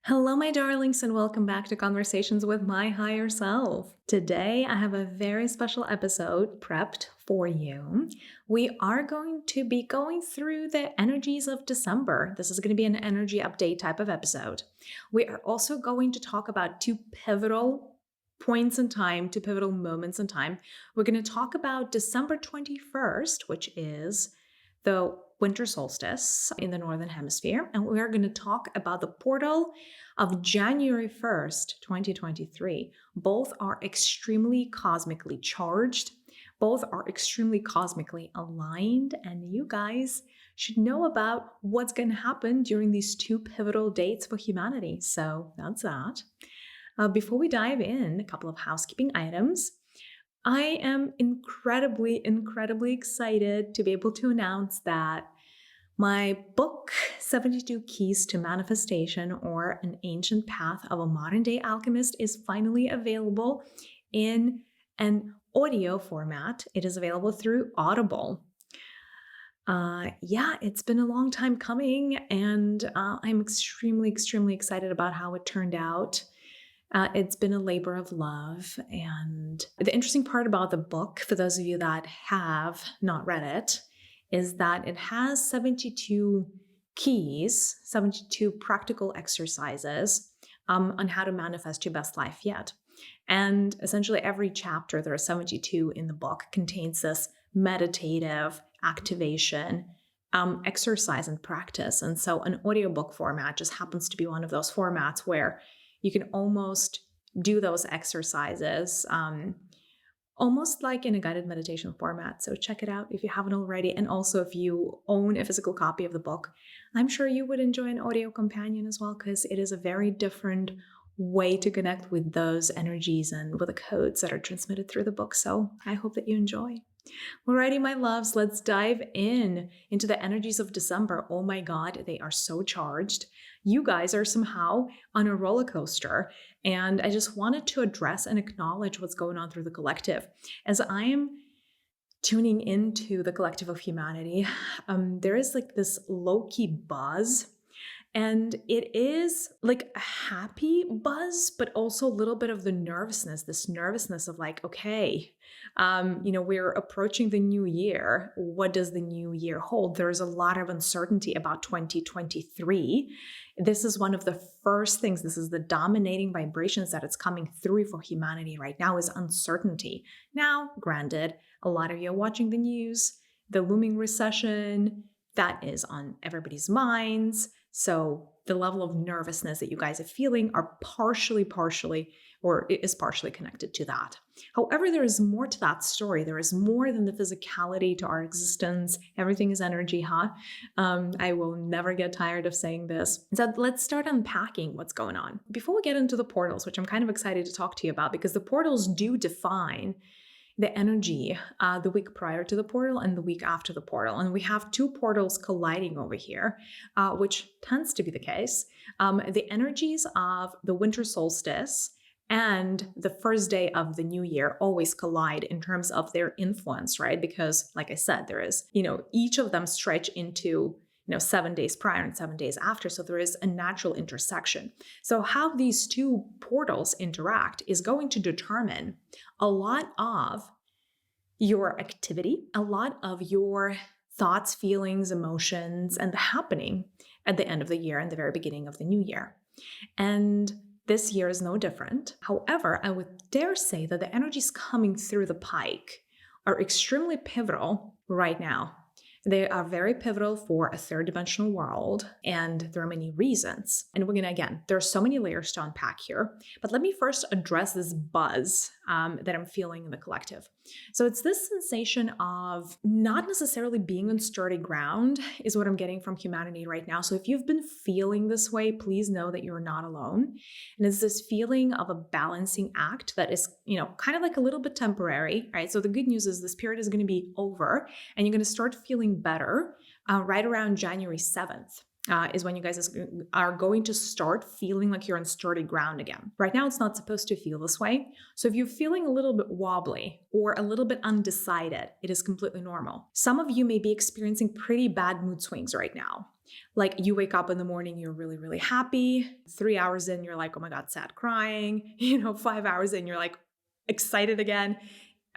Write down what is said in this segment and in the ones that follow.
Hello, my darlings, and welcome back to Conversations with My Higher Self. Today, I have a very special episode prepped for you. We are going to be going through the energies of December. This is going to be an energy update type of episode. We are also going to talk about two pivotal points in time, two pivotal moments in time. We're going to talk about December 21st, which is the Winter Solstice in the Northern Hemisphere, and we are going to talk about the portal of January 1st, 2023. Both are extremely cosmically charged, both are extremely cosmically aligned, and you guys should know about what's going to happen during these two pivotal dates for humanity. So that's that. Before we dive in, a couple of housekeeping items. I am incredibly excited to be able to announce that my book, 72 Keys to Manifestation, or An Ancient Path of a Modern Day Alchemist, is finally available in an audio format. It is available through Audible. It's been a long time coming, and I'm extremely excited about how it turned out. It's been a labor of love. And the interesting part about the book, for those of you that have not read it, is that it has 72 keys, 72 practical exercises on how to manifest your best life yet. And essentially every chapter, there are 72 in the book, contains this meditative activation, exercise and practice. And so an audiobook format just happens to be one of those formats where you can almost do those exercises almost like in a guided meditation format. So check it out if you haven't already. And also if you own a physical copy of the book, I'm sure you would enjoy an audio companion as well, because it is a very different way to connect with those energies and with the codes that are transmitted through the book. So I hope that you enjoy. Alrighty, my loves, let's dive into the energies of December. Oh my God, they are so charged. You guys are somehow on a roller coaster, and I just wanted to address and acknowledge what's going on through the collective. As I am tuning into the collective of humanity, there is like this low-key buzz. And it is like a happy buzz, but also a little bit of the nervousness, this nervousness of like, okay, we're approaching the new year. What does the new year hold? There's a lot of uncertainty about 2023. This is one of the first things, this is the dominating vibrations that it's coming through for humanity right now is uncertainty. Now, granted, a lot of you are watching the news, the looming recession, that is on everybody's minds. So the level of nervousness that you guys are feeling are partially connected to that. However, there is more to that story. There is more than the physicality to our existence. Everything is energy, huh? I will never get tired of saying this. So let's start unpacking what's going on. Before we get into the portals, which I'm kind of excited to talk to you about, because the portals do define the energy the week prior to the portal and the week after the portal. And we have two portals colliding over here, which tends to be the case. The energies of the winter solstice and the first day of the new year always collide in terms of their influence, right? Because like I said, there is, each of them stretch into 7 days prior and 7 days after. So there is a natural intersection. So how these two portals interact is going to determine a lot of your activity, a lot of your thoughts, feelings, emotions, and the happening at the end of the year and the very beginning of the new year. And this year is no different. However, I would dare say that the energies coming through the pike are extremely pivotal right now. They are very pivotal for a third dimensional world, and there are many reasons. And we're there are so many layers to unpack here, but let me first address this buzz that I'm feeling in the collective. So it's this sensation of not necessarily being on sturdy ground is what I'm getting from humanity right now. So if you've been feeling this way, please know that you're not alone. And it's this feeling of a balancing act that is, kind of like a little bit temporary, right? So the good news is this period is going to be over and you're going to start feeling better right around January 7th. Is when you guys are going to start feeling like you're on sturdy ground again. Right now, it's not supposed to feel this way. So if you're feeling a little bit wobbly or a little bit undecided, it is completely normal. Some of you may be experiencing pretty bad mood swings right now. Like you wake up in the morning, you're really, really happy. 3 hours in, you're like, oh my God, sad crying. 5 hours in, you're like excited again.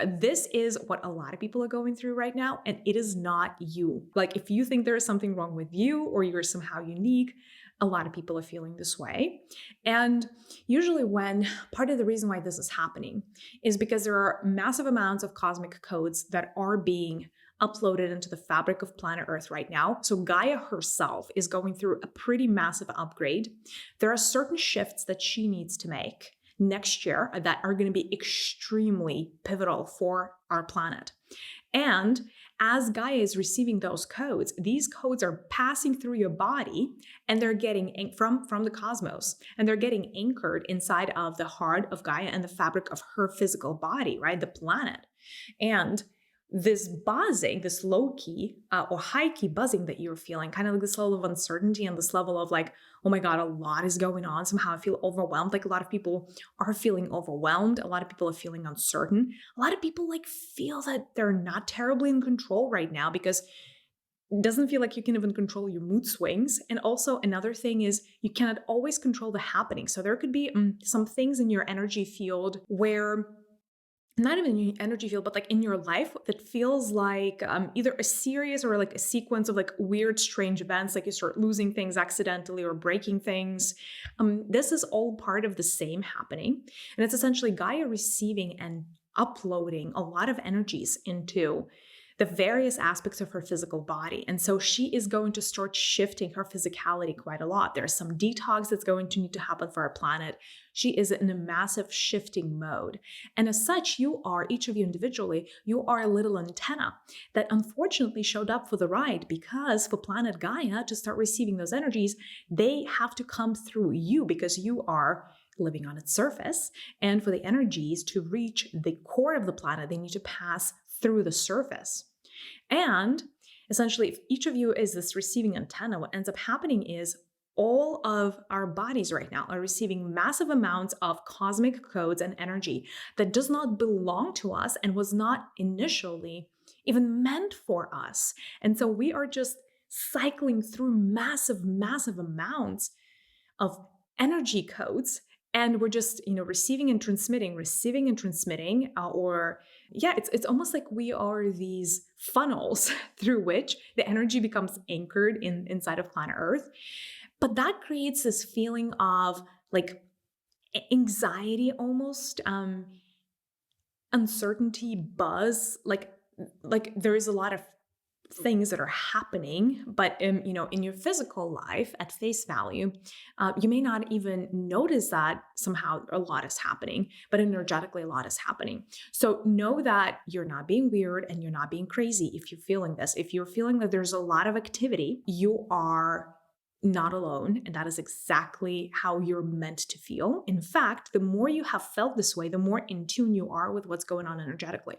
This is what a lot of people are going through right now, and it is not you. Like, if you think there is something wrong with you or you're somehow unique, a lot of people are feeling this way. And usually, when part of the reason why this is happening is because there are massive amounts of cosmic codes that are being uploaded into the fabric of planet Earth right now. So Gaia herself is going through a pretty massive upgrade. There are certain shifts that she needs to make next year that are going to be extremely pivotal for our planet. And as Gaia is receiving those codes, these codes are passing through your body and they're getting from the cosmos, and they're getting anchored inside of the heart of Gaia and the fabric of her physical body, right? The planet. And this buzzing, this low key or high key buzzing that you're feeling, kind of like this level of uncertainty and this level of like, oh my God, a lot is going on. Somehow I feel overwhelmed. Like a lot of people are feeling overwhelmed. A lot of people are feeling uncertain. A lot of people like feel that they're not terribly in control right now because it doesn't feel like you can even control your mood swings. And also another thing is you cannot always control the happening. So there could be some things in your energy field where not even in your energy field, but like in your life that feels like either a series or like a sequence of like weird, strange events, like you start losing things accidentally or breaking things. This is all part of the same happening. And it's essentially Gaia receiving and uploading a lot of energies into the various aspects of her physical body. And so she is going to start shifting her physicality quite a lot. There's some detox that's going to need to happen for our planet. She is in a massive shifting mode. And as such, each of you individually, you are a little antenna that unfortunately showed up for the ride, because for planet Gaia to start receiving those energies, they have to come through you because you are living on its surface. And for the energies to reach the core of the planet, they need to pass through the surface. And essentially, if each of you is this receiving antenna, what ends up happening is all of our bodies right now are receiving massive amounts of cosmic codes and energy that does not belong to us and was not initially even meant for us. And so we are just cycling through massive, massive amounts of energy codes. And we're just, receiving and transmitting, it's almost like we are these funnels through which the energy becomes anchored inside of planet Earth. But that creates this feeling of like anxiety, almost uncertainty, buzz, like there is a lot of things that are happening, but in your physical life at face value, you may not even notice that somehow a lot is happening, but energetically a lot is happening. So know that you're not being weird and you're not being crazy if you're feeling this. If you're feeling that there's a lot of activity, you are not alone, and that is exactly how you're meant to feel. In fact, the more you have felt this way, the more in tune you are with what's going on energetically.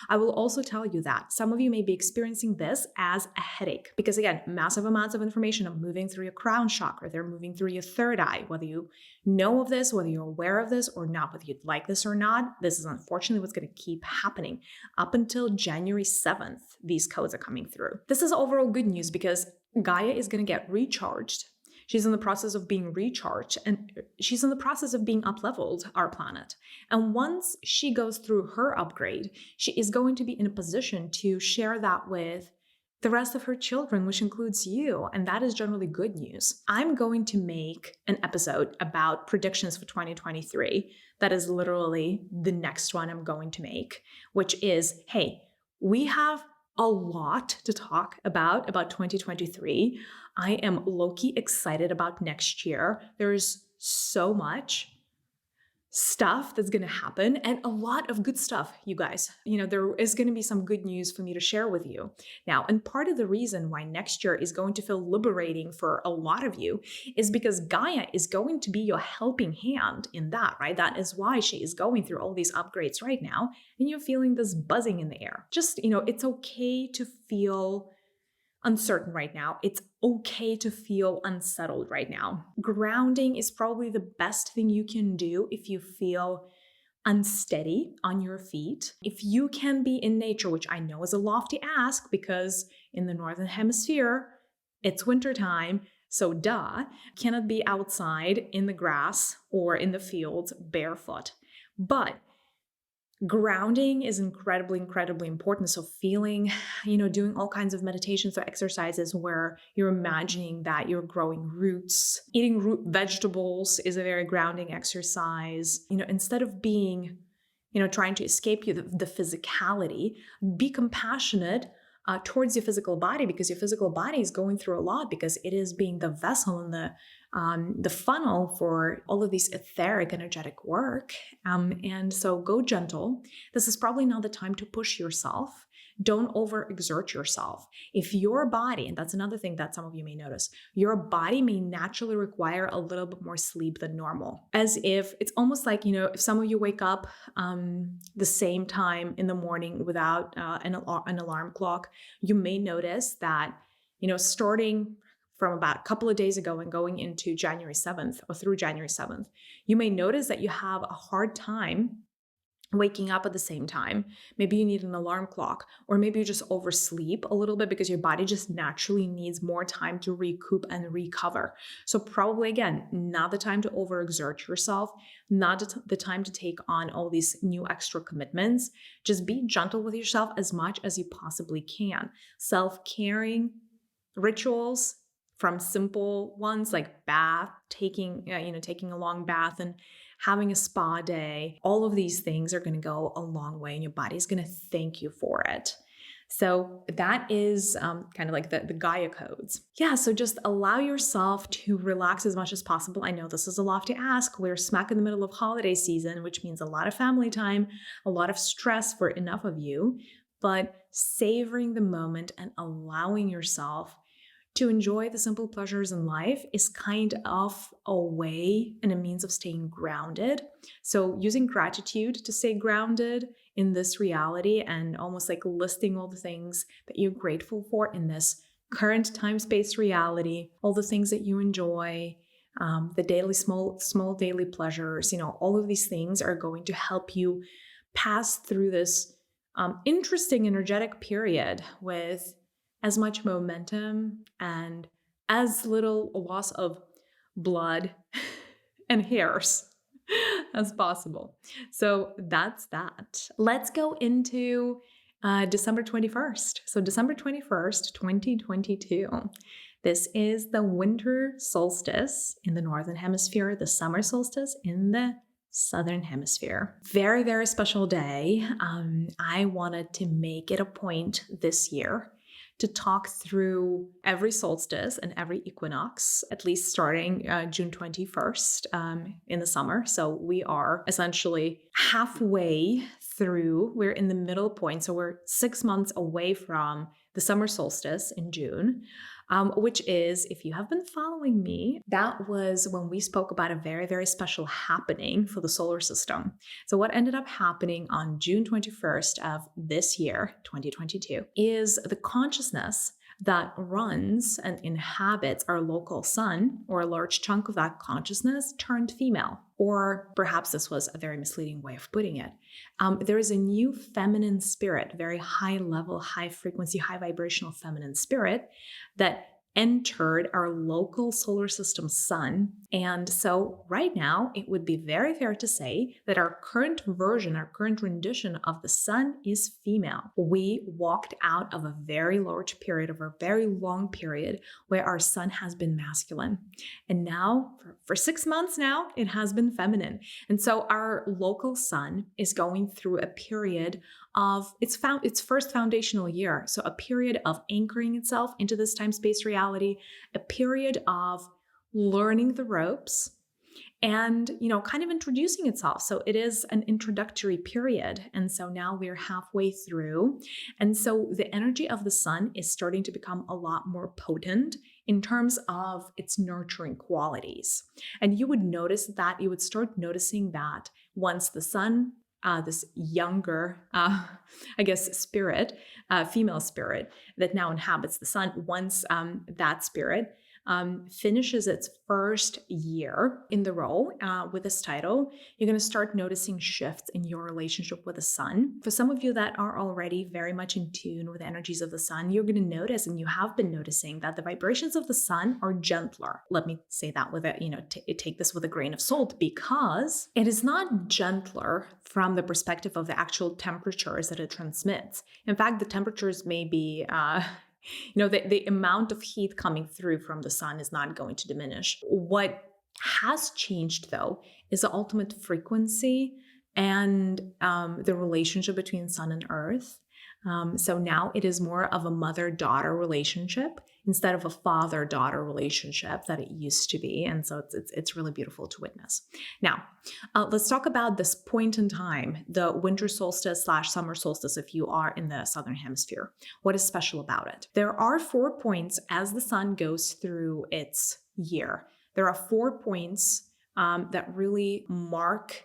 I will also tell you that some of you may be experiencing this as a headache because, again, massive amounts of information are moving through your crown chakra. They're moving through your third eye. Whether you know of this, whether you're aware of this or not, whether you'd like this or not, this is unfortunately what's going to keep happening. Up until January 7th, these codes are coming through. This is overall good news because Gaia is going to get recharged. She's in the process of being recharged, and she's in the process of being up-leveled, our planet. And once she goes through her upgrade, she is going to be in a position to share that with the rest of her children, which includes you. And that is generally good news. I'm going to make an episode about predictions for 2023. That is literally the next one I'm going to make, which is, hey, we have a lot to talk about 2023. I am low-key excited about next year. There's so much stuff that's going to happen and a lot of good stuff, you guys. There is going to be some good news for me to share with you. Now, and part of the reason why next year is going to feel liberating for a lot of you is because Gaia is going to be your helping hand in that, right? That is why she is going through all these upgrades right now, and you're feeling this buzzing in the air. Just, it's okay to feel uncertain right now. It's okay to feel unsettled right now. Grounding is probably the best thing you can do if you feel unsteady on your feet. If you can be in nature, which I know is a lofty ask because in the Northern Hemisphere, It's winter time, so duh, cannot be outside in the grass or in the fields barefoot. But grounding is incredibly, incredibly important. So feeling, doing all kinds of meditations or exercises where you're imagining that you're growing roots. Eating root vegetables is a very grounding exercise. Instead of being, trying to escape the physicality, be compassionate towards your physical body, because your physical body is going through a lot, because it is being the vessel and the funnel for all of these etheric energetic work. And so go gentle. This is probably not the time to push yourself. Don't overexert yourself. If your body, and that's another thing that some of you may notice, your body may naturally require a little bit more sleep than normal. As if it's almost like, if some of you wake up the same time in the morning without an alarm clock, you may notice that, starting from about a couple of days ago and going into January 7th or through January 7th, you may notice that you have a hard time waking up at the same time. Maybe you need an alarm clock, or maybe you just oversleep a little bit because your body just naturally needs more time to recoup and recover. So probably, again, not the time to overexert yourself, not the time to take on all these new extra commitments. Just be gentle with yourself as much as you possibly can. Self-caring rituals, from simple ones like bath, taking a long bath and having a spa day, all of these things are going to go a long way, and your body's going to thank you for it. So that is kind of like the Gaia codes. Yeah, so just allow yourself to relax as much as possible. I know this is a lot to ask. We're smack in the middle of holiday season, which means a lot of family time, a lot of stress for enough of you, but savoring the moment and allowing yourself to enjoy the simple pleasures in life is kind of a way and a means of staying grounded. So using gratitude to stay grounded in this reality, and almost like listing all the things that you're grateful for in this current time-space reality, all the things that you enjoy, the daily small daily pleasures, all of these things are going to help you pass through this interesting energetic period with as much momentum and as little loss of blood and hairs as possible. So that's that. Let's go into December 21st. So December 21st, 2022. This is the winter solstice in the Northern Hemisphere, the summer solstice in the Southern Hemisphere. Very, very special day. I wanted to make it a point this year to talk through every solstice and every equinox, at least starting June 21st in the summer. So we are essentially halfway through. We're in the middle point. So we're 6 months away from the summer solstice in June, which is, if you have been following me, that was when we spoke about a very, very special happening for the solar system. So what ended up happening on June 21st of this year, 2022, is the consciousness that runs and inhabits our local sun, or a large chunk of that consciousness, turned female. Or perhaps this was a very misleading way of putting it. There is a new feminine spirit, very high level, high frequency, high vibrational feminine spirit that entered our local solar system sun. And so right now, it would be very fair to say that our current version, our current rendition of the sun is female. We walked out of a very large period, of a very long period where our sun has been masculine. And now, for 6 months now, it has been feminine. And so our local sun is going through a period of its first foundational year. So a period of anchoring itself into this time-space reality, a period of learning the ropes and, kind of introducing itself. So it is an introductory period. And so now we're halfway through. And so the energy of the sun is starting to become a lot more potent in terms of its nurturing qualities. And you would start noticing that once the sun, this younger, spirit, female spirit that now inhabits the sun, once that spirit finishes its first year in the role with this title, you're going to start noticing shifts in your relationship with the sun. For some of you that are already very much in tune with the energies of the sun, you're going to notice, and you have been noticing, that the vibrations of the sun are gentler. Let me say that with take this with a grain of salt, because it is not gentler from the perspective of the actual temperatures that it transmits. In fact, the temperatures may be the amount of heat coming through from the sun is not going to diminish. What has changed, though, is the ultimate frequency and the relationship between sun and earth. So now it is more of a mother-daughter relationship instead of a father-daughter relationship that it used to be. And so it's really beautiful to witness. Now, let's talk about this point in time, the winter solstice / summer solstice, if you are in the southern hemisphere. What is special about it? There are 4 points as the sun goes through its year. There are 4 points that really mark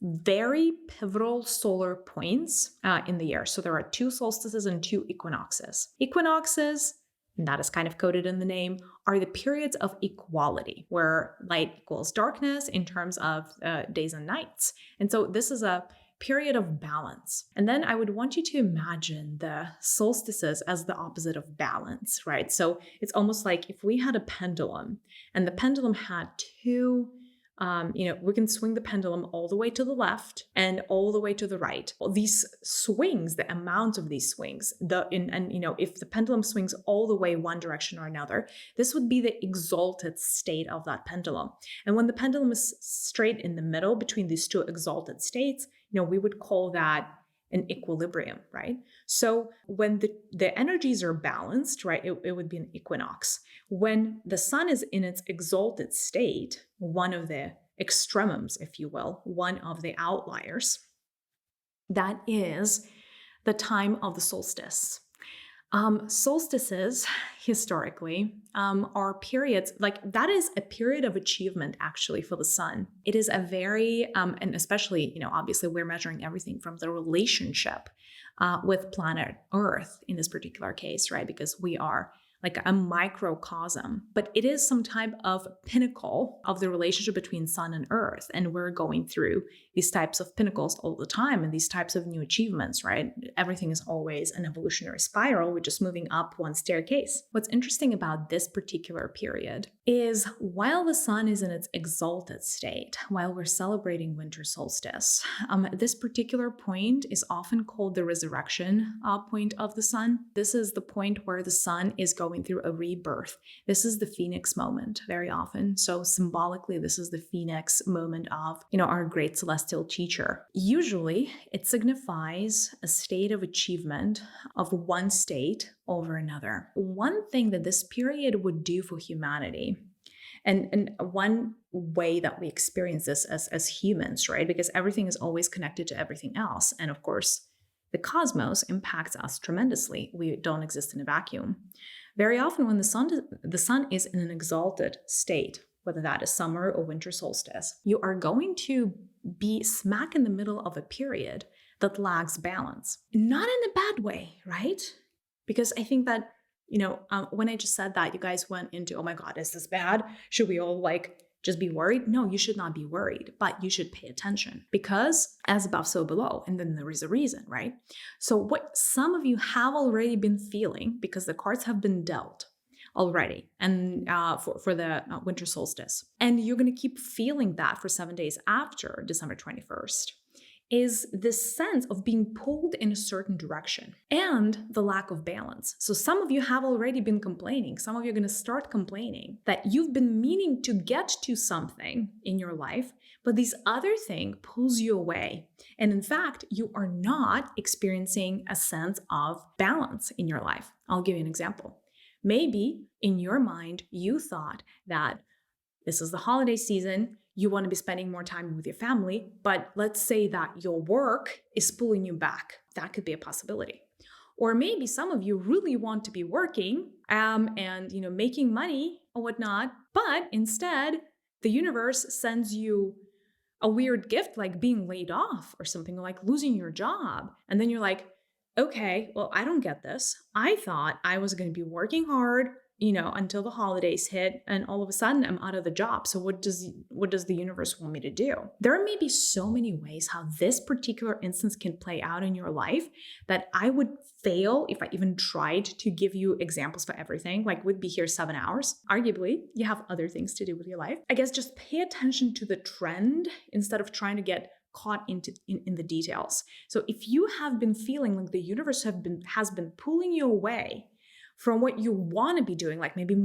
very pivotal solar points in the year. So there are 2 solstices and 2 equinoxes. Equinoxes, and that is kind of coded in the name, are the periods of equality, where light equals darkness in terms of days and nights. And so this is a period of balance. And then I would want you to imagine the solstices as the opposite of balance, right? So it's almost like if we had a pendulum, and the pendulum had 2 we can swing the pendulum all the way to the left and all the way to the right. Well, these swings, the amount of these swings, if the pendulum swings all the way one direction or another, this would be the exalted state of that pendulum. And when the pendulum is straight in the middle between these 2 exalted states, we would call that an equilibrium, right? So when the energies are balanced, right, it would be an equinox. When the sun is in its exalted state, one of the extremums, if you will, one of the outliers, that is the time of the solstice. Solstices, historically, are periods, that is a period of achievement, actually, for the sun. It is a very, and especially, obviously we're measuring everything from the relationship with planet Earth in this particular case, right? Because we are like a microcosm, but it is some type of pinnacle of the relationship between sun and earth. And we're going through these types of pinnacles all the time and these types of new achievements, right? Everything is always an evolutionary spiral. We're just moving up one staircase. What's interesting about this particular period is while the sun is in its exalted state, while we're celebrating winter solstice, this particular point is often called the resurrection point of the sun. This is the point where the sun is going through a rebirth. This is the phoenix moment very often. So symbolically, this is the phoenix moment of, our great celestial teacher. Usually it signifies a state of achievement of one state over another. One thing that this period would do for humanity, and one way that we experience this as humans, right? Because everything is always connected to everything else. And of course, the cosmos impacts us tremendously. We don't exist in a vacuum. Very often when the sun is in an exalted state, whether that is summer or winter solstice, you are going to be smack in the middle of a period that lacks balance. Not in a bad way, right? Because I think that, when I just said that, you guys went into, oh my God, is this bad? Should we all just be worried? No, you should not be worried, but you should pay attention because as above, so below. And then there is a reason, right? So what some of you have already been feeling, because the cards have been dealt already, and for the winter solstice, and you're going to keep feeling that for 7 days after December 21st, is this sense of being pulled in a certain direction and the lack of balance. So some of you have already been complaining. Some of you are going to start complaining that you've been meaning to get to something in your life, but this other thing pulls you away. And in fact, you are not experiencing a sense of balance in your life. I'll give you an example. Maybe in your mind, you thought that this is the holiday season, you want to be spending more time with your family, but let's say that your work is pulling you back. That could be a possibility. Or maybe some of you really want to be working and making money or whatnot, but instead the universe sends you a weird gift like being laid off or something, like losing your job. And then you're like, okay, well, I don't get this. I thought I was going to be working hard, until the holidays hit, and all of a sudden I'm out of the job. So what does the universe want me to do? There may be so many ways how this particular instance can play out in your life that I would fail if I even tried to give you examples for everything. Like, we'd be here 7 hours. Arguably, you have other things to do with your life. I guess just pay attention to the trend instead of trying to get caught in the details. So if you have been feeling like the universe has been pulling you away from what you want to be doing, like maybe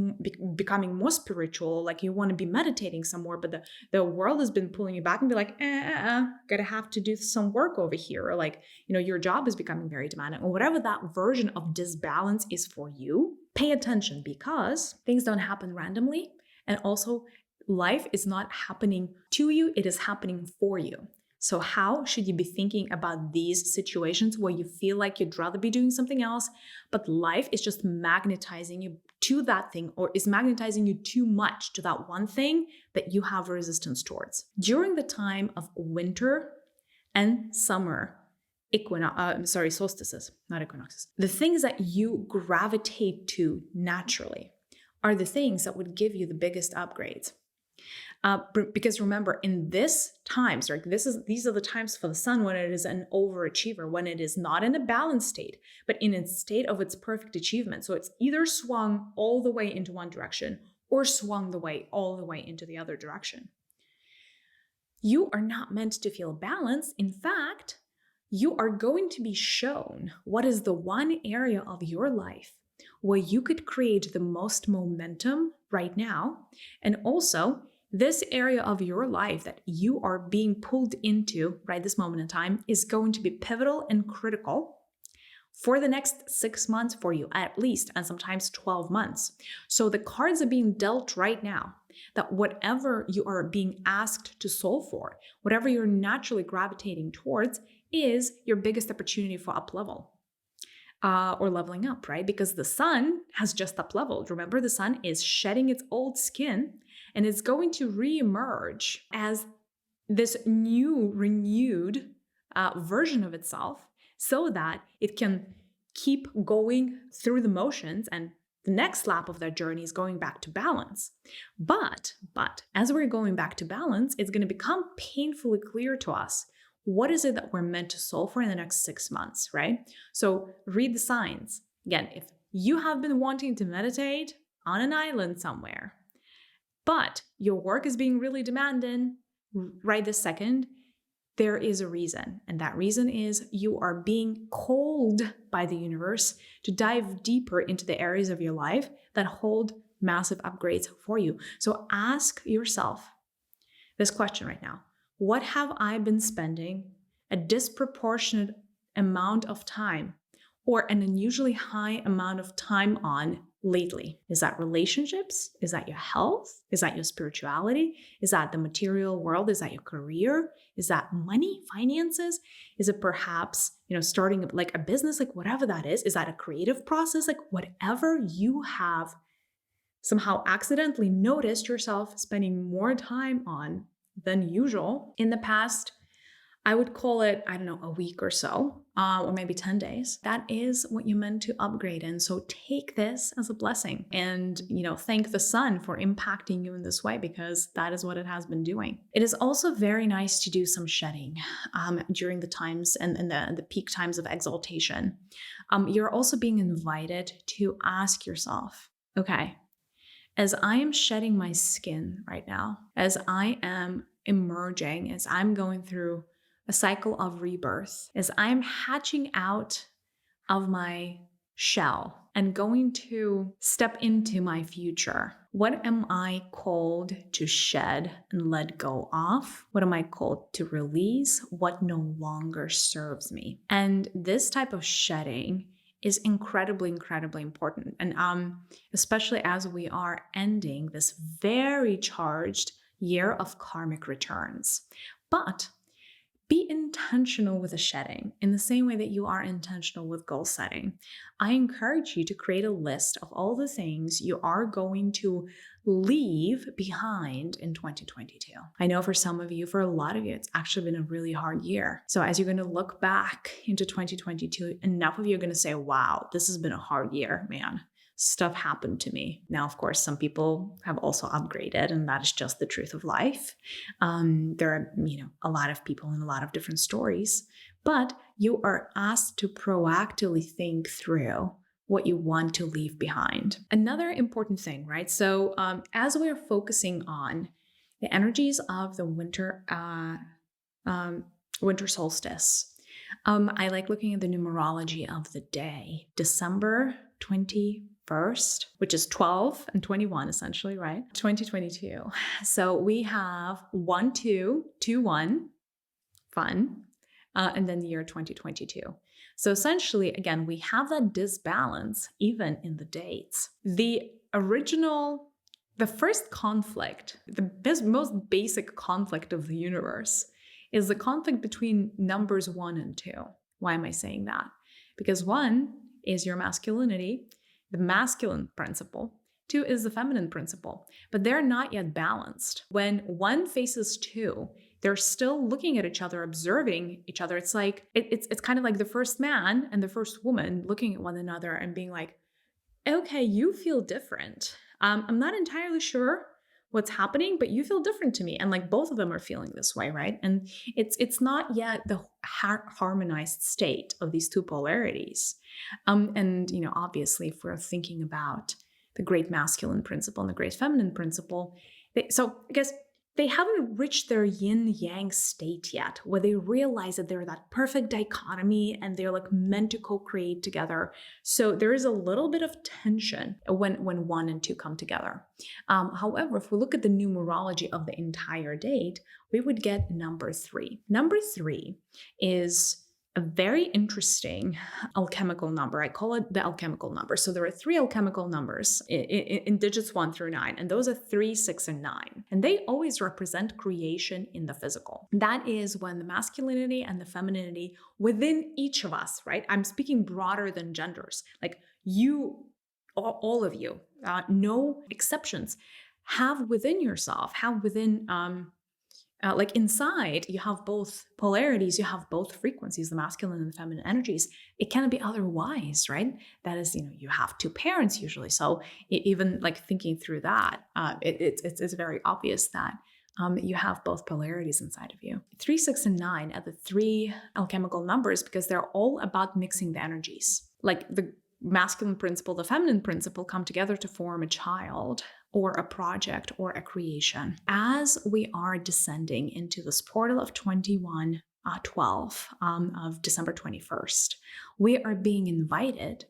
becoming more spiritual, like you want to be meditating some more, but the world has been pulling you back and be like, gotta have to do some work over here. Or like, your job is becoming very demanding, or whatever that version of disbalance is for you, pay attention, because things don't happen randomly. And also, life is not happening to you, it is happening for you. So how should you be thinking about these situations where you feel like you'd rather be doing something else, but life is just magnetizing you to that thing, or is magnetizing you too much to that one thing that you have resistance towards? During the time of winter and summer solstices, not equinoxes, the things that you gravitate to naturally are the things that would give you the biggest upgrades. Because remember, in this times, right, these are the times for the sun when it is an overachiever, when it is not in a balanced state, but in a state of its perfect achievement. So it's either swung all the way into one direction or swung all the way into the other direction. You are not meant to feel balance. In fact, you are going to be shown what is the one area of your life where you could create the most momentum right now, and also this area of your life that you are being pulled into right this moment in time is going to be pivotal and critical for the next 6 months for you, at least, and sometimes 12 months. So the cards are being dealt right now that whatever you are being asked to solve for, whatever you're naturally gravitating towards, is your biggest opportunity for up level. Or leveling up, right? Because the sun has just up leveled. Remember, the sun is shedding its old skin, and it's going to reemerge as this new, renewed version of itself, so that it can keep going through the motions, and the next lap of that journey is going back to balance. But as we're going back to balance, it's going to become painfully clear to us what is it that we're meant to solve for in the next 6 months, right? So read the signs. Again, if you have been wanting to meditate on an island somewhere, but your work is being really demanding right this second, there is a reason. And that reason is you are being called by the universe to dive deeper into the areas of your life that hold massive upgrades for you. So ask yourself this question right now. What have I been spending a disproportionate amount of time, or an unusually high amount of time on lately? Is that relationships? Is that your health? Is that your spirituality? Is that the material world? Is that your career? Is that money, finances? Is it perhaps, starting like a business, like whatever that is? Is that a creative process? Like whatever you have somehow accidentally noticed yourself spending more time on than usual in the past, I would call it, a week or so, or maybe 10 days. That is what you're meant to upgrade in. So take this as a blessing and, thank the sun for impacting you in this way, because that is what it has been doing. It is also very nice to do some shedding during the times and the peak times of exaltation. You're also being invited to ask yourself, okay, as I am shedding my skin right now, as I am emerging, as I'm going through a cycle of rebirth, as I'm hatching out of my shell and going to step into my future, what am I called to shed and let go of? What am I called to release? What no longer serves me? And this type of shedding is incredibly, incredibly important. And especially as we are ending this very charged year of karmic returns. But be intentional with the shedding in the same way that you are intentional with goal setting. I encourage you to create a list of all the things you are going to leave behind in 2022. I know for some of you, for a lot of you, it's actually been a really hard year. So as you're going to look back into 2022, enough of you are going to say, wow, this has been a hard year, man. stuff happened to me. Now, of course, some people have also upgraded, and that is just the truth of life. There are, a lot of people and a lot of different stories, but you are asked to proactively think through what you want to leave behind. Another important thing, right? So as we are focusing on the energies of the winter solstice, I like looking at the numerology of the day, December 21st, which is 12 and 21 essentially, right? 2022. So we have 1221, fun, and then the year 2022. So essentially, again, we have that disbalance even in the dates. The first conflict, the most basic conflict of the universe is the conflict between numbers 1 and 2. Why am I saying that? Because 1 is your masculinity, the masculine principle. 2 is the feminine principle, but they're not yet balanced. When 1 faces 2, they're still looking at each other, observing each other. It's like, it's kind of like the first man and the first woman looking at one another and being like, okay, you feel different. I'm not entirely sure what's happening, but you feel different to me. And like both of them are feeling this way, right? And it's not yet the harmonized state of these two polarities. And obviously, if we're thinking about the great masculine principle and the great feminine principle, so I guess they haven't reached their yin-yang state yet, where they realize that they're that perfect dichotomy and they're like meant to co-create together. So there is a little bit of tension when 1 and 2 come together. However, if we look at the numerology of the entire date, we would get number 3. Number 3 is a very interesting alchemical number. I call it the alchemical number. So there are 3 alchemical numbers in digits 1 through 9, and those are 3, 6, and 9. And they always represent creation in the physical. That is when the masculinity and the femininity within each of us, right? I'm speaking broader than genders. Like you, all of you, no exceptions, have within yourself, like inside, you have both polarities, you have both frequencies, the masculine and the feminine energies. It cannot be otherwise, right? That is, you have 2 parents usually. So even like thinking through that, it's very obvious that you have both polarities inside of you. 3, 6, and 9 are the 3 alchemical numbers because they're all about mixing the energies. Like the masculine principle, the feminine principle come together to form a child or a project or a creation. As we are descending into this portal of 2112 of December 21st, we are being invited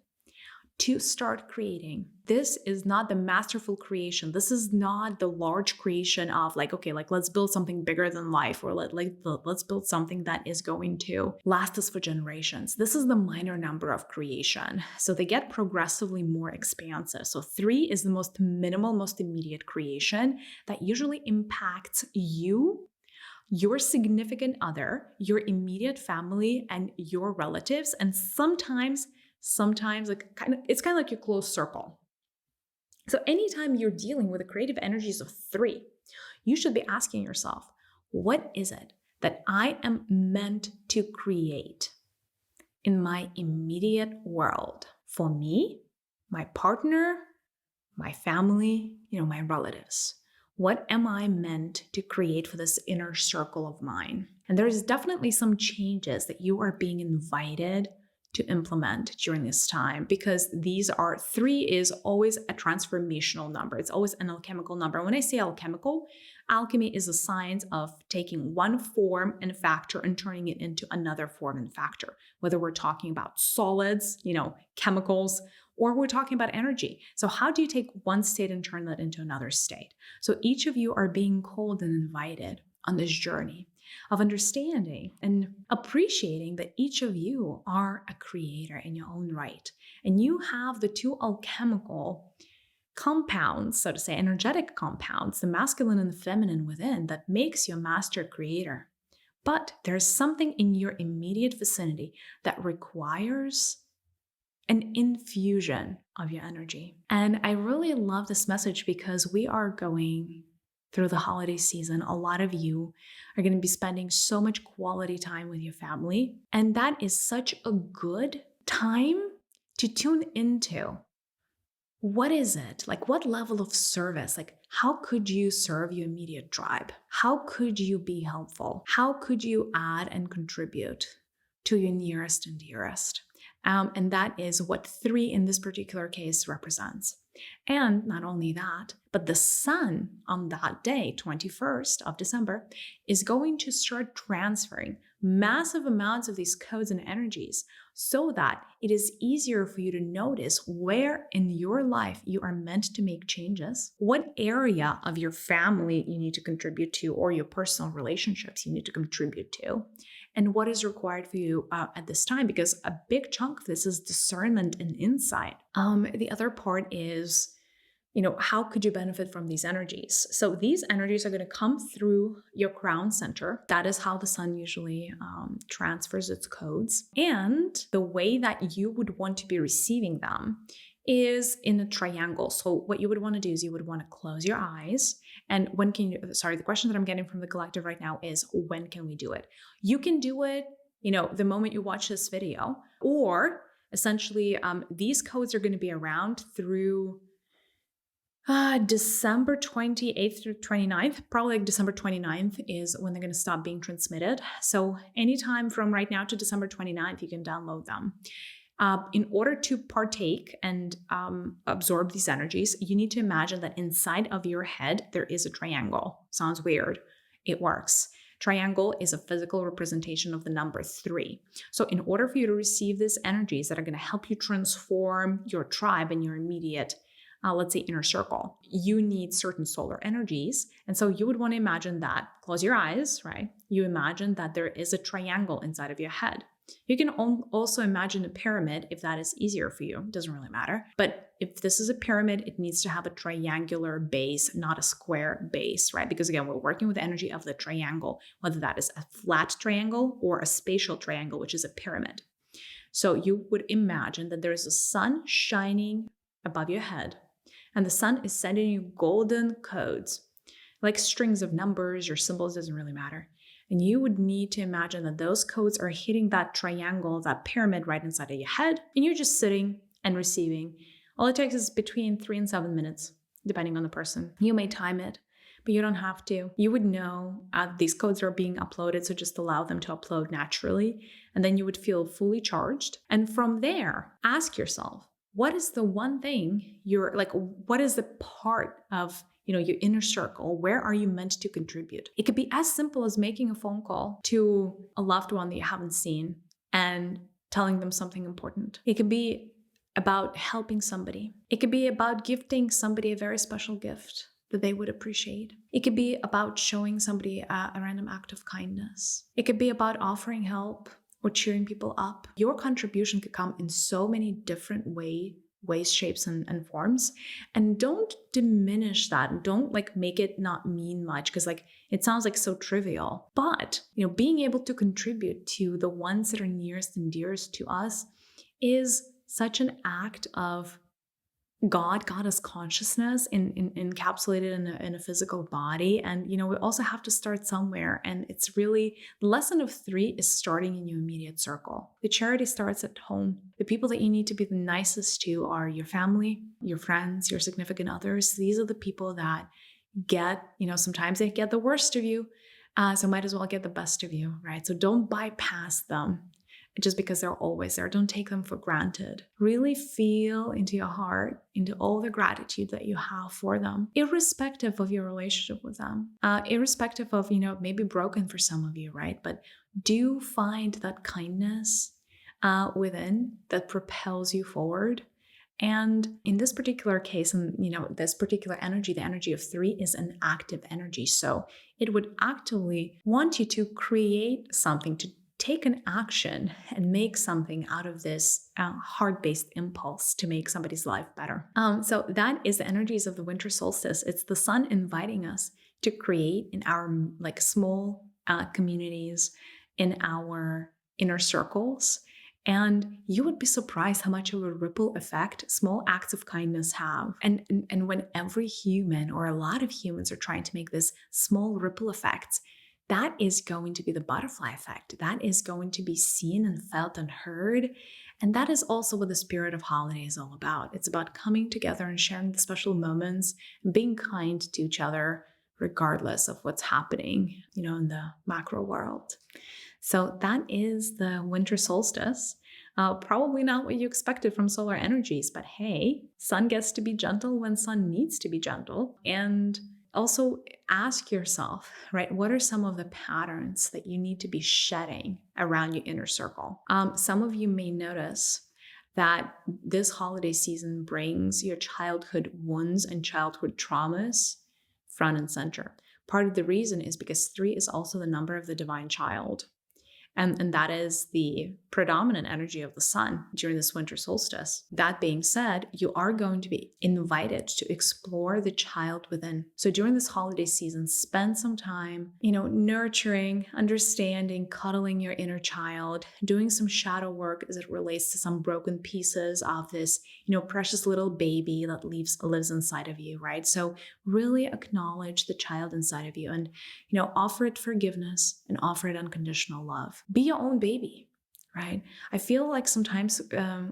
to start creating. This is not the masterful creation. This is not the large creation of like, okay, like let's build something bigger than life, or let's build something that is going to last us for generations. This is the minor number of creation. So they get progressively more expansive. So 3 is the most minimal, most immediate creation that usually impacts you, your significant other, your immediate family, and your relatives, and sometimes it's kind of like your close circle. So anytime you're dealing with the creative energies of 3, you should be asking yourself, what is it that I am meant to create in my immediate world for me, my partner, my family, my relatives? What am I meant to create for this inner circle of mine? And there's definitely some changes that you are being invited to implement during this time, because 3 is always a transformational number. It's always an alchemical number. When I say alchemical, alchemy is a science of taking one form and factor and turning it into another form and factor, whether we're talking about solids, chemicals, or we're talking about energy. So how do you take one state and turn that into another state? So each of you are being called and invited on this journey of understanding and appreciating that each of you are a creator in your own right. And you have the 2 alchemical compounds, so to say, energetic compounds, the masculine and the feminine within, that makes you a master creator. But there's something in your immediate vicinity that requires an infusion of your energy. And I really love this message because we are going through the holiday season. A lot of you are going to be spending so much quality time with your family. And that is such a good time to tune into What is it? Like, what level of service? Like, how could you serve your immediate tribe? How could you be helpful? How could you add and contribute to your nearest and dearest? And that is what 3 in this particular case represents. And not only that, but the sun on that day, 21st of December, is going to start transferring massive amounts of these codes and energies so that it is easier for you to notice where in your life you are meant to make changes, what area of your family you need to contribute to, or your personal relationships you need to contribute to, and what is required for you at this time, because a big chunk of this is discernment and insight. The other part is, how could you benefit from these energies? So these energies are going to come through your crown center. That is how the sun usually transfers its codes. And the way that you would want to be receiving them is in a triangle. So what you would want to do is you would want to close your eyes. And when can you, the question that I'm getting from the collective right now is, when can we do it? You can do it, the moment you watch this video, or essentially these codes are going to be around through December 28th through 29th, probably like December 29th is when they're going to stop being transmitted. So anytime from right now to December 29th, you can download them. In order to partake and absorb these energies, you need to imagine that inside of your head, there is a triangle. Sounds weird. It works. Triangle is a physical representation of the number 3. So in order for you to receive these energies that are going to help you transform your tribe and your immediate let's say inner circle, you need certain solar energies. And so you would want to imagine that, close your eyes, right? You imagine that there is a triangle inside of your head. You can also imagine a pyramid if that is easier for you. It doesn't really matter. But if this is a pyramid, it needs to have a triangular base, not a square base, right? Because again, we're working with the energy of the triangle, whether that is a flat triangle or a spatial triangle, which is a pyramid. So you would imagine that there is a sun shining above your head, and the sun is sending you golden codes, like strings of numbers or symbols, doesn't really matter. And you would need to imagine that those codes are hitting that triangle, that pyramid right inside of your head, and you're just sitting and receiving. All it takes is between 3 and 7 minutes, depending on the person. You may time it, but you don't have to. You would know these codes are being uploaded, so just allow them to upload naturally, and then you would feel fully charged. And from there, ask yourself, what is the one thing what is the part of, your inner circle? Where are you meant to contribute? It could be as simple as making a phone call to a loved one that you haven't seen and telling them something important. It could be about helping somebody. It could be about gifting somebody a very special gift that they would appreciate. It could be about showing somebody a random act of kindness. It could be about offering help or cheering people up. Your contribution could come in so many different ways, shapes, and forms. And don't diminish that. Don't make it not mean much, because it sounds so trivial. But being able to contribute to the ones that are nearest and dearest to us is such an act of goddess consciousness encapsulated in a physical body. And we also have to start somewhere, and it's really the lesson of 3 is starting in your immediate circle. The charity starts at home. The people that you need to be the nicest to are your family, your friends, your significant others. These are the people that get, sometimes they get the worst of you, so might as well get the best of you, right? So don't bypass them just because they're always there. Don't take them for granted. Really feel into your heart, into all the gratitude that you have for them, irrespective of your relationship with them, irrespective of, maybe broken for some of you, right? But do find that kindness within that propels you forward. And in this particular case, and this particular energy, the energy of 3 is an active energy. So it would actively want you to create something, to take an action and make something out of this heart-based impulse to make somebody's life better. So that is the energies of the winter solstice. It's the sun inviting us to create in our small communities, in our inner circles. And you would be surprised how much of a ripple effect small acts of kindness have. And when every human or a lot of humans are trying to make this small ripple effects, that is going to be the butterfly effect. That is going to be seen and felt and heard. And that is also what the spirit of holiday is all about. It's about coming together and sharing the special moments, and being kind to each other, regardless of what's happening, in the macro world. So that is the winter solstice. Probably not what you expected from solar energies, but hey, sun gets to be gentle when sun needs to be gentle. And also ask yourself, right, what are some of the patterns that you need to be shedding around your inner circle? Some of you may notice that this holiday season brings your childhood wounds and childhood traumas front and center. Part of the reason is because 3 is also the number of the divine child. And that is the predominant energy of the sun during this winter solstice. That being said, you are going to be invited to explore the child within. So during this holiday season, spend some time, nurturing, understanding, cuddling your inner child, doing some shadow work as it relates to some broken pieces of this, precious little baby that lives inside of you, right? So really acknowledge the child inside of you and, offer it forgiveness and offer it unconditional love. Be your own baby, right? I feel like sometimes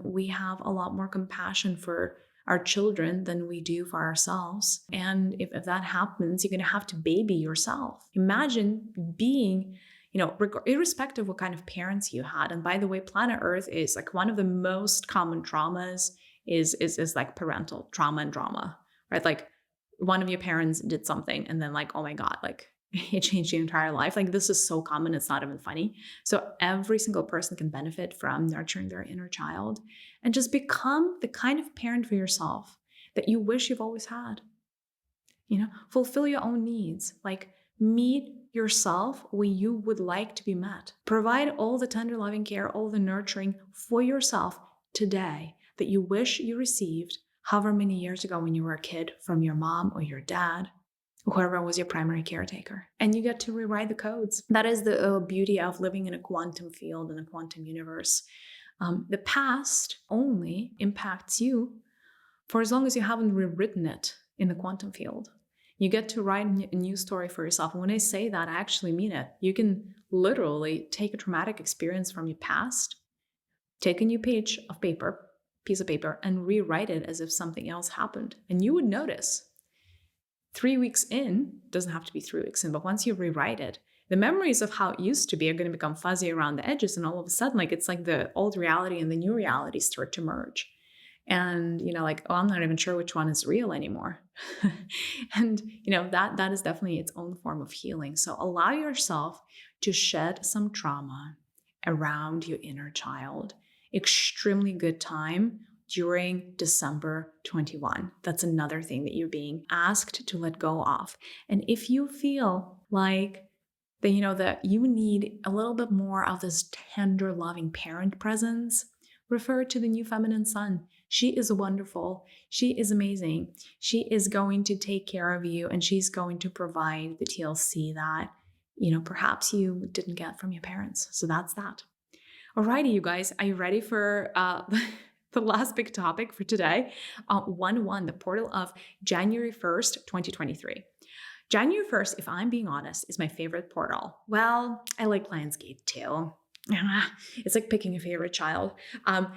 we have a lot more compassion for our children than we do for ourselves. And if that happens, you're going to have to baby yourself. Imagine being, irrespective of what kind of parents you had. And by the way, planet Earth is like one of the most common traumas is like parental trauma and drama, right? Like one of your parents did something and then like, oh my God, like it changed your entire life. Like this is so common, it's not even funny. So every single person can benefit from nurturing their inner child and just become the kind of parent for yourself that you wish you've always had. Fulfill your own needs, like meet yourself where you would like to be met. Provide all the tender loving care, all the nurturing for yourself today that you wish you received however many years ago when you were a kid from your mom or your dad, whoever was your primary caretaker. And you get to rewrite the codes. That is the beauty of living in a quantum field, in a quantum universe. The past only impacts you for as long as you haven't rewritten it in the quantum field. You get to write a new story for yourself. And when I say that, I actually mean it. You can literally take a traumatic experience from your past, take a new piece of paper, and rewrite it as if something else happened. And you would notice 3 weeks in, doesn't have to be 3 weeks in, but once you rewrite it, the memories of how it used to be are going to become fuzzy around the edges. And all of a sudden, like it's like the old reality and the new reality start to merge. And, I'm not even sure which one is real anymore. And, that is definitely its own form of healing. So allow yourself to shed some trauma around your inner child. Extremely good time during December 21. That's another thing that you're being asked to let go of. And if you feel like that you need a little bit more of this tender, loving parent presence, refer to the new feminine sun. She is wonderful. She is amazing. She is going to take care of you and she's going to provide the TLC that, perhaps you didn't get from your parents. So that's that. Alrighty, you guys, are you ready for the last big topic for today? 1-1, the portal of January 1st, 2023. January 1st, if I'm being honest, is my favorite portal. Well, I like Lionsgate too. It's like picking a favorite child. One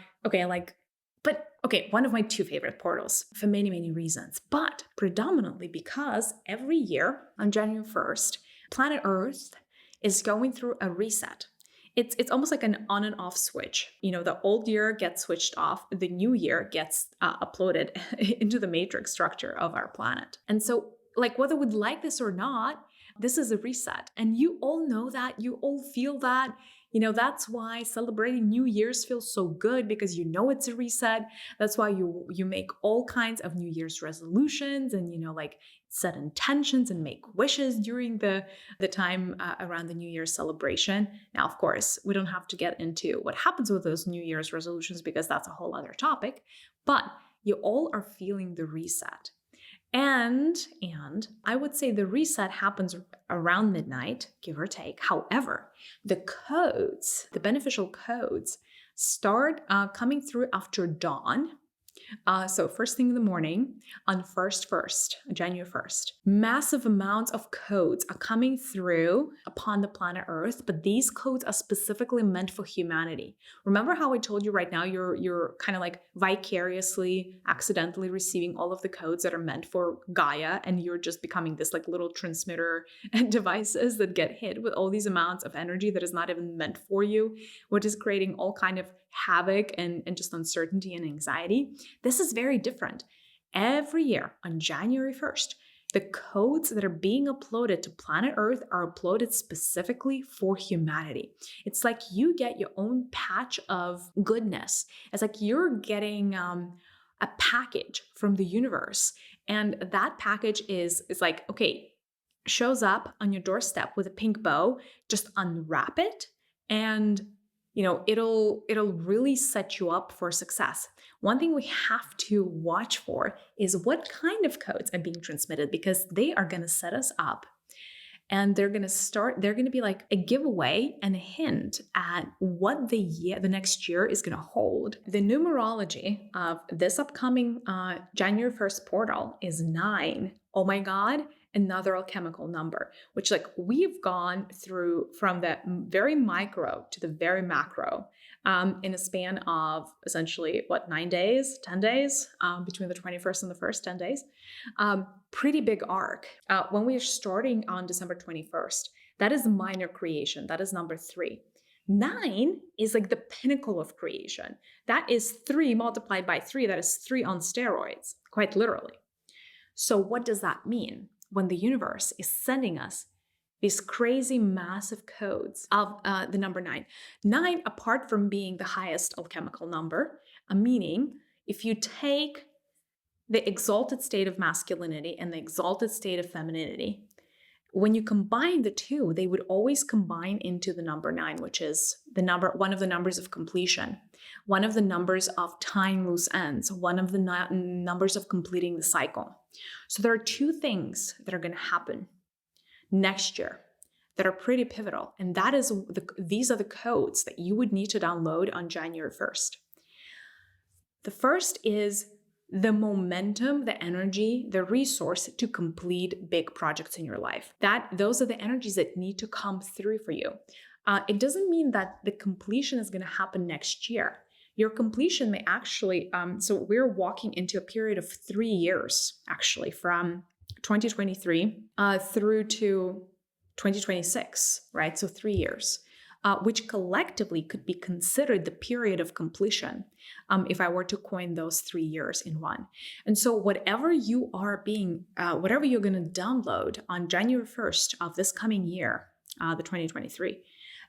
of my 2 favorite portals for many, many reasons, but predominantly because every year on January 1st, planet Earth is going through a reset. It's almost like an on and off switch. The old year gets switched off, the new year gets uploaded into the matrix structure of our planet. And so, like, whether we'd like this or not, this is a reset. And you all know that, you all feel that. That's why celebrating New Year's feels so good, because it's a reset. That's why you make all kinds of New Year's resolutions and, set intentions and make wishes during the time around the New Year's celebration. Now, of course, we don't have to get into what happens with those New Year's resolutions because that's a whole other topic, but you all are feeling the reset. And I would say the reset happens around midnight, give or take. However, the beneficial codes start coming through after dawn, So first thing in the morning on January 1st, massive amounts of codes are coming through upon the planet Earth, but these codes are specifically meant for humanity. Remember how I told you right now, you're kind of like vicariously, accidentally receiving all of the codes that are meant for Gaia, and you're just becoming this like little transmitter and devices that get hit with all these amounts of energy that is not even meant for you, which is creating all kind of havoc and just uncertainty and anxiety. This is very different. Every year on January 1st, the codes that are being uploaded to planet Earth are uploaded specifically for humanity. It's like you get your own patch of goodness. It's like you're getting a package from the universe. And that package is like, okay, shows up on your doorstep with a pink bow, just unwrap it and it'll really set you up for success. One thing we have to watch for is what kind of codes are being transmitted, because they are going to set us up and they're going to be like a giveaway and a hint at what the next year is going to hold. The numerology of this upcoming January 1st portal is 9. Oh my God, another alchemical number, which like we've gone through from the very micro to the very macro in a span of essentially 9 days, 10 days, between the 21st and the 1st, 10 days. Pretty big arc. When we are starting on December 21st, that is minor creation. That is number 3. 9 is like the pinnacle of creation. That is 3 multiplied by 3. That is 3 on steroids, quite literally. So what does that mean when the universe is sending us these crazy massive codes of the number 9? 9, apart from being the highest alchemical number, meaning if you take the exalted state of masculinity and the exalted state of femininity, when you combine the two, they would always combine into the number 9, which is one of the numbers of completion, one of the numbers of tying loose ends, one of the numbers of completing the cycle. So there are 2 things that are going to happen next year that are pretty pivotal, and that is these are the codes that you would need to download on January 1st. The first is the momentum, the energy, the resource to complete big projects in your life. Those are the energies that need to come through for you. It doesn't mean that the completion is going to happen next year. Your completion may actually, so we're walking into a period of 3 years, actually, from 2023 through to 2026, right? So 3 years. Which collectively could be considered the period of completion, if I were to coin those 3 years in one. And so whatever you're going to download on January 1st of this coming year, the 2023,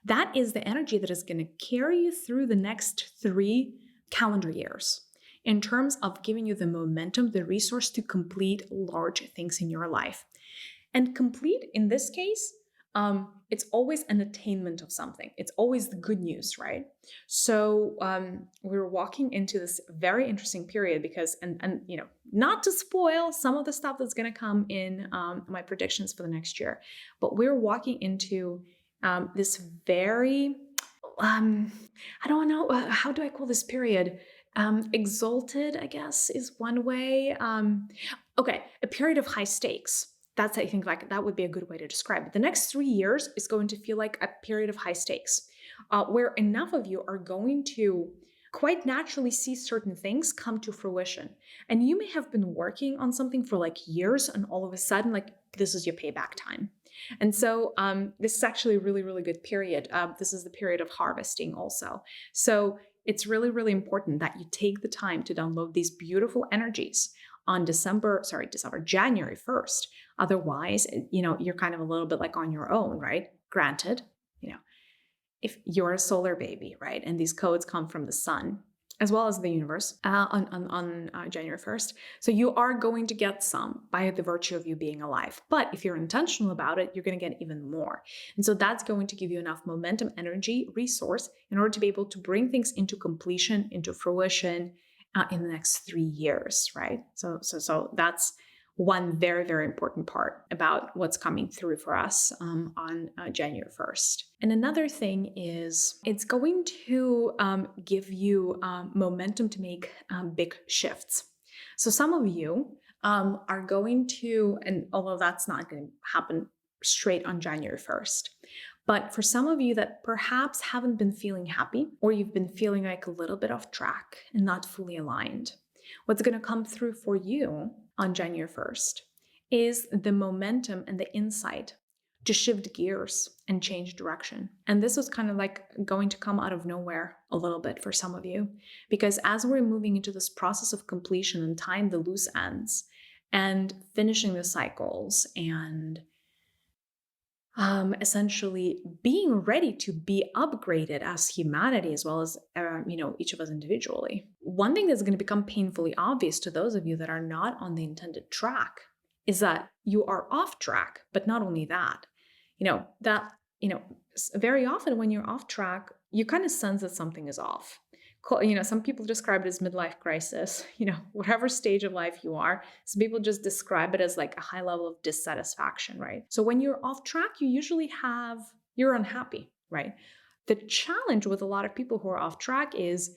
that is the energy that is going to carry you through the next 3 calendar years in terms of giving you the momentum, the resource to complete large things in your life. And complete, in this case, it's always an attainment of something. It's always the good news, right? So we're walking into this very interesting period because, and not to spoil some of the stuff that's going to come in my predictions for the next year, but we're walking into this very, I don't know, how do I call this period? Exalted, I guess, is one way. Okay, a period of high stakes. That's, I think, like that would be a good way to describe it. The next 3 years is going to feel like a period of high stakes, where enough of you are going to quite naturally see certain things come to fruition. And you may have been working on something for like years, and all of a sudden, like, this is your payback time. And so this is actually a really, really good period. This is the period of harvesting also. So it's really, really important that you take the time to download these beautiful energies on January 1st. Otherwise, you're kind of a little bit like on your own, right? Granted, if you're a solar baby, right? And these codes come from the sun as well as the universe on January 1st. So you are going to get some by the virtue of you being alive. But if you're intentional about it, you're going to get even more. And so that's going to give you enough momentum, energy, resource in order to be able to bring things into completion, into fruition in the next 3 years, right? So that's one very, very important part about what's coming through for us on January 1st. And another thing is it's going to give you momentum to make big shifts. So some of you are going to, and although that's not going to happen straight on January 1st, but for some of you that perhaps haven't been feeling happy, or you've been feeling like a little bit off track and not fully aligned, what's going to come through for you on January 1st is the momentum and the insight to shift gears and change direction. And this was kind of like going to come out of nowhere a little bit for some of you, because as we're moving into this process of completion and tying the loose ends and finishing the cycles and essentially being ready to be upgraded as humanity, as well as each of us individually. One thing that's going to become painfully obvious to those of you that are not on the intended track is that you are off track. But not only that, very often when you're off track, you kind of sense that something is off. Some people describe it as midlife crisis, whatever stage of life you are. Some people just describe it as like a high level of dissatisfaction, right? So when you're off track, you're unhappy, right? The challenge with a lot of people who are off track is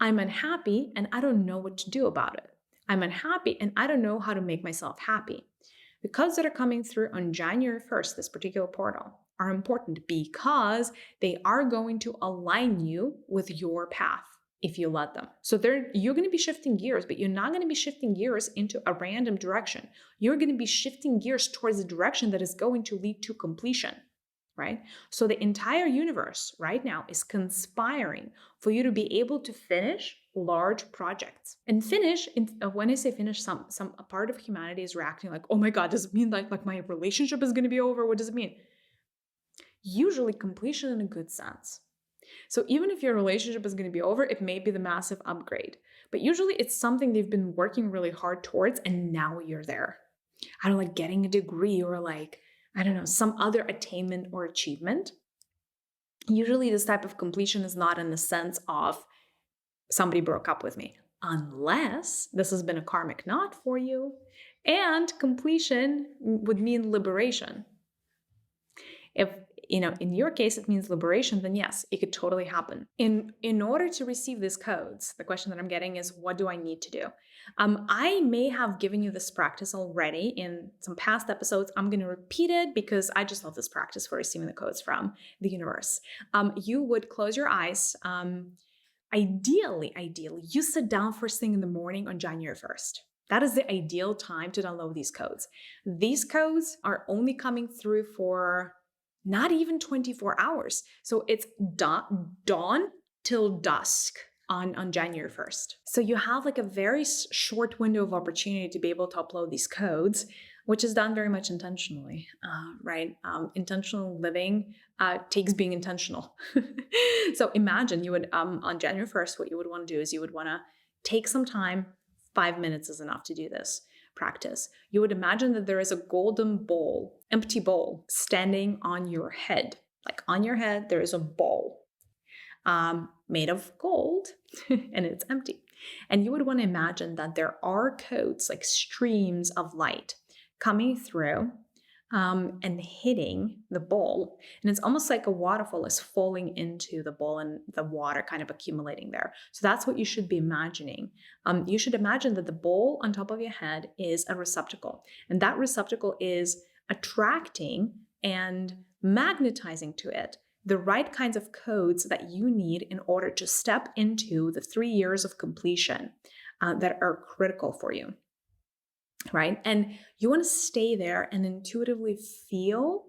I'm unhappy and I don't know what to do about it. I'm unhappy and I don't know how to make myself happy. The codes that are coming through on January 1st, this particular portal, are important because they are going to align you with your path if you let them. So you're going to be shifting gears, but you're not going to be shifting gears into a random direction. You're going to be shifting gears towards a direction that is going to lead to completion, right? So the entire universe right now is conspiring for you to be able to finish large projects. And finish, when I say finish, a part of humanity is reacting like, oh my God, does it mean like my relationship is going to be over? What does it mean? Usually completion in a good sense. So even if your relationship is going to be over, it may be the massive upgrade. But usually it's something they've been working really hard towards and now you're there. I don't like getting a degree or some other attainment or achievement. Usually this type of completion is not in the sense of somebody broke up with me, unless this has been a karmic knot for you. And completion would mean liberation. If in your case, it means liberation, then yes, it could totally happen. In order to receive these codes, the question that I'm getting is, what do I need to do? I may have given you this practice already in some past episodes. I'm going to repeat it because I just love this practice for receiving the codes from the universe. You would close your eyes. Ideally, you sit down first thing in the morning on January 1st. That is the ideal time to download these codes. These codes are only coming through for not even 24 hours. So it's dawn till dusk on January 1st. So you have like a very short window of opportunity to be able to upload these codes, which is done very much intentionally, right? Intentional living takes being intentional. So imagine you would, on January 1st, what you would want to do is you would want to take some time. 5 minutes is enough to do this practice. You would imagine that there is a golden bowl, empty bowl, standing on your head. Like on your head, there is a bowl made of gold and it's empty. And you would want to imagine that there are codes, like streams of light coming through and hitting the bowl. And it's almost like a waterfall is falling into the bowl and the water kind of accumulating there. So that's what you should be imagining. You should imagine that the bowl on top of your head is a receptacle. And that receptacle is attracting and magnetizing to it the right kinds of codes that you need in order to step into the 3 years of completion that are critical for you. Right? And you want to stay there and intuitively feel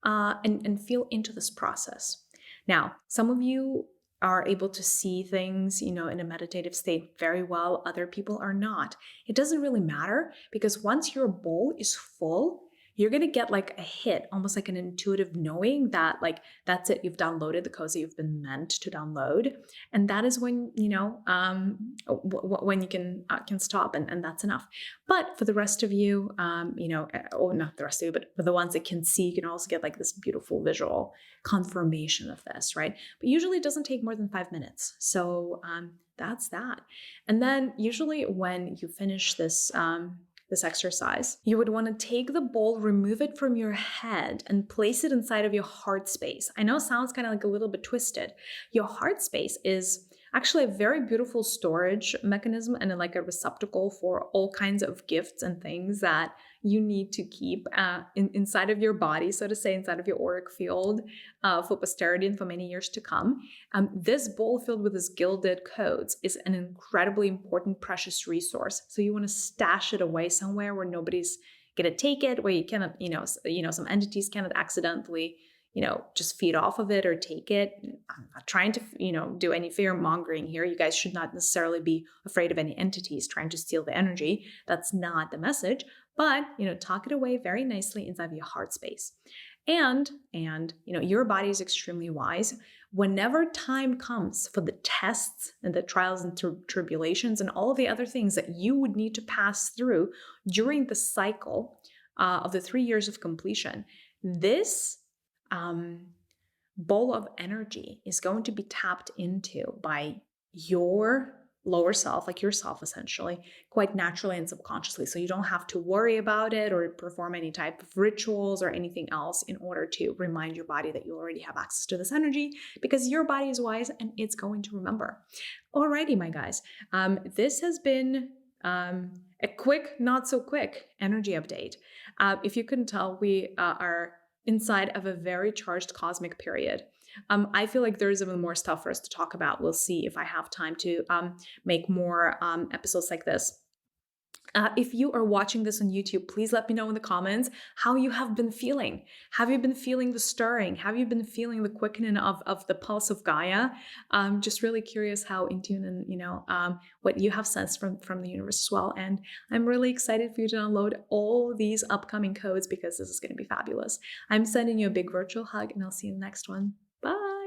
and feel into this process. Now, some of you are able to see things, in a meditative state very well. Other people are not. It doesn't really matter because once your bowl is full, you're going to get like a hit, almost like an intuitive knowing that like, that's it. You've downloaded the codes that you've been meant to download. And that is when, when you can stop and that's enough. But for the rest of you, or not the rest of you, but for the ones that can see, you can also get like this beautiful visual confirmation of this, right? But usually it doesn't take more than 5 minutes. So that's that. And then usually when you finish this, this exercise. You would want to take the bowl, remove it from your head, and place it inside of your heart space. I know it sounds kind of like a little bit twisted. Your heart space is actually a very beautiful storage mechanism and like a receptacle for all kinds of gifts and things that you need to keep inside of your body, so to say, inside of your auric field for posterity and for many years to come. This bowl filled with these gilded codes is an incredibly important, precious resource. So you want to stash it away somewhere where nobody's going to take it, where you cannot, some entities cannot accidentally just feed off of it or take it. I'm not trying to, do any fear mongering here. You guys should not necessarily be afraid of any entities trying to steal the energy. That's not the message. But, tuck it away very nicely inside of your heart space. And your body is extremely wise. Whenever time comes for the tests and the trials and tribulations and all of the other things that you would need to pass through during the cycle of the 3 years of completion, this bowl of energy is going to be tapped into by your lower self, like yourself essentially, quite naturally and subconsciously. So you don't have to worry about it or perform any type of rituals or anything else in order to remind your body that you already have access to this energy, because your body is wise and it's going to remember. Alrighty, my guys. This has been a quick, not so quick energy update. If you couldn't tell, we are inside of a very charged cosmic period. I feel like there's even more stuff for us to talk about. We'll see if I have time to make more episodes like this. If you are watching this on YouTube, please let me know in the comments how you have been feeling. Have you been feeling the stirring? Have you been feeling the quickening of the pulse of Gaia? Just really curious how in tune and, what you have sensed from the universe as well. And I'm really excited for you to download all these upcoming codes because this is going to be fabulous. I'm sending you a big virtual hug and I'll see you in the next one. Bye.